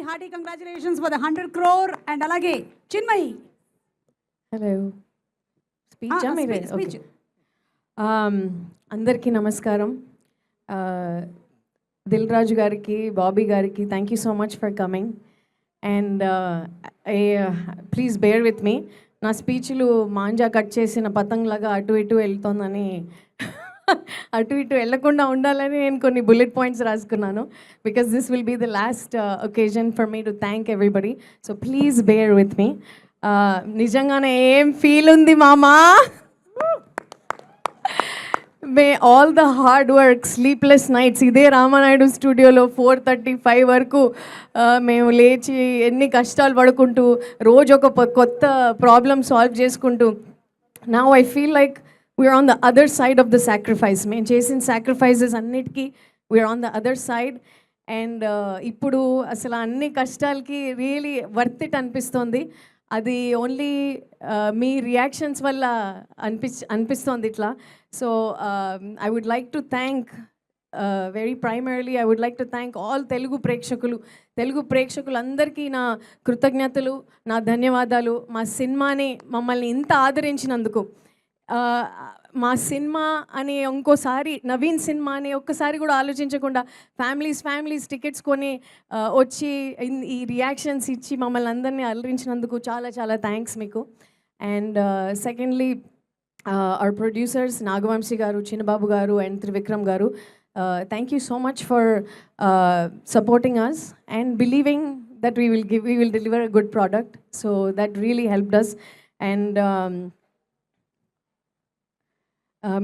hearty congratulations for the 100 crore and alage Chinmayi. Hello స్పీచా మీరే? Speech. అందరికీ నమస్కారం. దిల్ రాజు గారికి, బాబీ గారికి thank you so much for coming and please bear with me. నా స్పీచ్లు మాంజా కట్ చేసిన పతంగ్లాగా అటు ఇటు వెళ్తోందని అటు ఇటు వెళ్లకుండా ఉండాలని నేను కొన్ని బుల్లెట్ పాయింట్స్ రాసుకున్నాను because this will be the last occasion for me to thank everybody. So please bear with me. నిజంగానే ఏం ఫీల్ ఉంది మామా. May all the hard work, sleepless nights, ఇదే రామానాయుడు స్టూడియోలో 4:35 వరకు మేము లేచి ఎన్ని కష్టాలు పడుకుంటూ రోజు ఒక కొత్త ప్రాబ్లమ్ సాల్వ్ చేసుకుంటూ now I feel like we are on the other side of the sacrifice. మేము చేసిన సాక్రిఫైసెస్ అన్నిటికీ we are on the other side and ఇప్పుడు అసలు అన్ని కష్టాలకి రియలీ వర్త్ ఇట్ అనిపిస్తోంది. అది ఓన్లీ మీ రియాక్షన్స్ వల్ల అనిపిస్తోంది ఇట్లా. So I would like to thank very primarily I would like to thank all Telugu ప్రేక్షకులందరికీ నా కృతజ్ఞతలు, నా ధన్యవాదాలు. మా సినిమాని మమ్మల్ని ఇంత ఆదరించినందుకు, మా సినిమా అని ఇంకోసారి నవీన్ సినిమా అని ఒక్కసారి కూడా ఆలోచించకుండా ఫ్యామిలీస్ టికెట్స్ కొని వచ్చి ఈ రియాక్షన్స్ ఇచ్చి మమ్మల్ని అందరినీ అలరించినందుకు చాలా చాలా థ్యాంక్స్ మీకు. And secondly our producers Nagavamsi garu, Chinnababu garu and Trivikram garu, thank you so much for supporting us and believing that we will deliver a good product. So that really helped us. And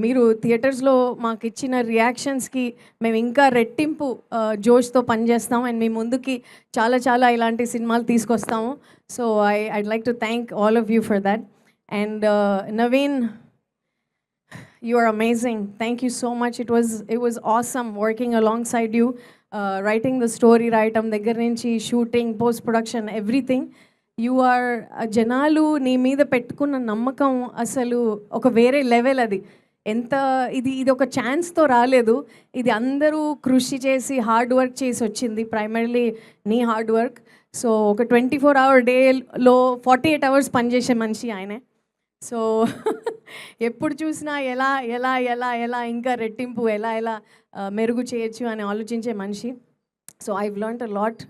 మీరు థియేటర్స్లో మాకు ఇచ్చిన రియాక్షన్స్కి మేము ఇంకా రెట్టింపు జోష్తో పనిచేస్తాం అండ్ మీ ముందుకి చాలా చాలా ఇలాంటి సినిమాలు తీసుకొస్తాము. So I'd like to thank all of you for that. And Naveen, you are amazing. Thank you so much. It was awesome working alongside you, writing the story right am దగ్గర నుంచి shooting, post production, everything. You are జనాలు నీ మీద పెట్టుకున్న నమ్మకం అసలు ఒక వేరే లెవెల్. అది ఎంత ఇది ఒక ఛాన్స్తో రాలేదు, ఇది అందరూ కృషి చేసి హార్డ్ వర్క్ చేసి వచ్చింది, ప్రైమరీలీ నీ హార్డ్ వర్క్. సో ఒక 24-hour డేలో 48 hours పనిచేసే మనిషి ఆయనే. సో ఎప్పుడు చూసినా ఎలా ఎలా ఎలా ఎలా ఇంకా రెట్టింపు ఎలా మెరుగు చేయొచ్చు అని ఆలోచించే మనిషి. So I've learned a lot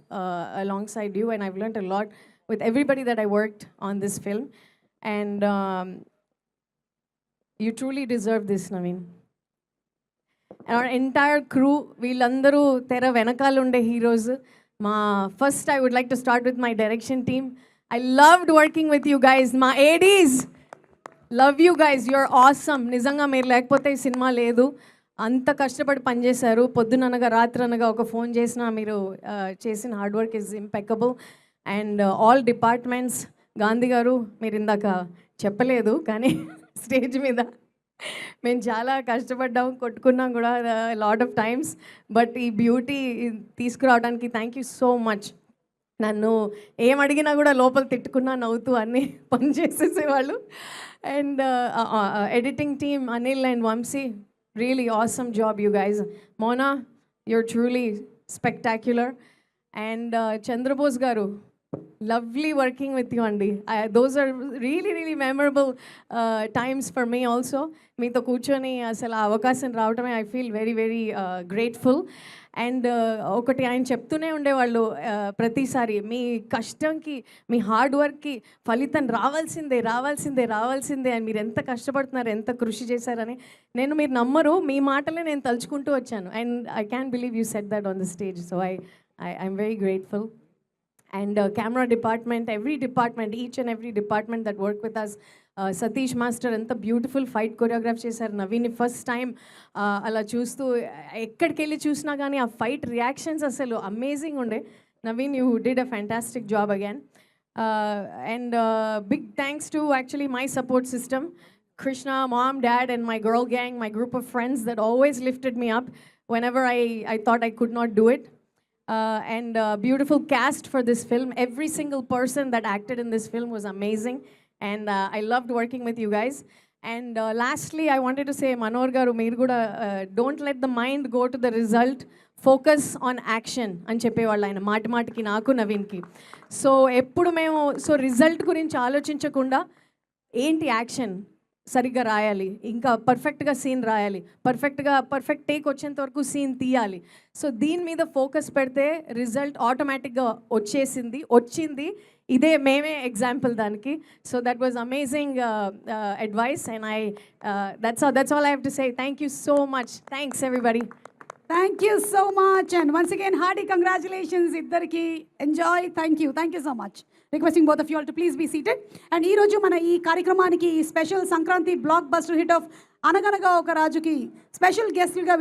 alongside you and I've learned a lot with everybody that I worked on this film. And you truly deserve this, Naveen. our entire crew, వీళ్ళందరూ తెర వెనకాల ఉండే హీరోస్. మా first I would like to start with my direction team. I loved working with you guys. మా ADs, love you guys, you're awesome. నిజంగా మీరు లేకపోతే ఈ సినిమా లేదు. అంత కష్టపడి పనిచేశారు. పొద్దుననగా రాత్రనగా ఒక ఫోన్ చేసినా మీరు చేసిన hard work is impeccable. And all departments, Gandhi గారు మీరు ఇందాక చెప్పలేదు కానీ స్టేజ్ మీద మేము చాలా కష్టపడ్డాం, కొట్టుకున్నాం కూడా లాట్ ఆఫ్ టైమ్స్. బట్ ఈ బ్యూటీ తీసుకురావడానికి థ్యాంక్ యూ సో మచ్. నన్ను ఏం అడిగినా కూడా లోపల తిట్టుకున్నా నవ్వుతూ అన్నీ పని చేసేసేవాళ్ళు. And editing team Anil and Vamsi, really awesome job you guys. Mona, you're truly spectacular. And Chandrabose garu, lovely working with you అండి. Those are really memorable times for me also. మీతో కూర్చొని అసలు ఆ అవకాశం రావటమే I feel very grateful. And ఒకటి ఆయన చెప్తూనే ఉండేవాళ్ళు ప్రతిసారి, మీ కష్టంకి, మీ హార్డ్ వర్క్కి ఫలితం రావాల్సిందే అని. మీరు ఎంత కష్టపడుతున్నారు, ఎంత కృషి చేశారని మీరు నమ్మరు, మీ మాటలే నేను తలుచుకుంటూ వచ్చాను. And I can believe you said that on the stage. So I'm very grateful. And camera department, every department, each and every department that worked with us. Satish Master, anta beautiful fight choreograph chesaru. Naveen first time ala chustu ekkadiki chusna gaani aa fight reactions asalu amazing unde. Naveen, you did a fantastic job again. And big thanks to actually my support system, Krishna, mom, dad and my girl gang, my group of friends that always lifted me up whenever I thought I could not do it. And beautiful cast for this film. Every single person that acted in this film was amazing, and I loved working with you guys. And lastly, I wanted to say, Manor garu, meer kuda don't let the mind go to the result. Focus on action అని చెప్పేవాళ్ళు ఆయన మాటి మాటికి నాకు నవీన్కి. So ఎప్పుడు మేము result గురించి ఆలోచించకుండా ఏంటి యాక్షన్ సరిగ్గా రాయాలి, ఇంకా పర్ఫెక్ట్గా సీన్ రాయాలి, పర్ఫెక్ట్ టేక్ వచ్చేంత వరకు సీన్ తీయాలి. సో దీని మీద ఫోకస్ పెడితే రిజల్ట్ ఆటోమేటిక్గా వచ్చింది. ఇదే మేమే ఎగ్జాంపుల్ దానికి. So that was amazing advice and that's all I have to say. Thank you so much. Thanks everybody. Thank you so much and once again hearty congratulations iddarki. Enjoy. Thank you so much. Requesting both of you all to please be seated. And ee roju mana ee కార్యక్రమానికి special Sankranti block buster hit of అనగనగా ఒక రాజుకి special guest గా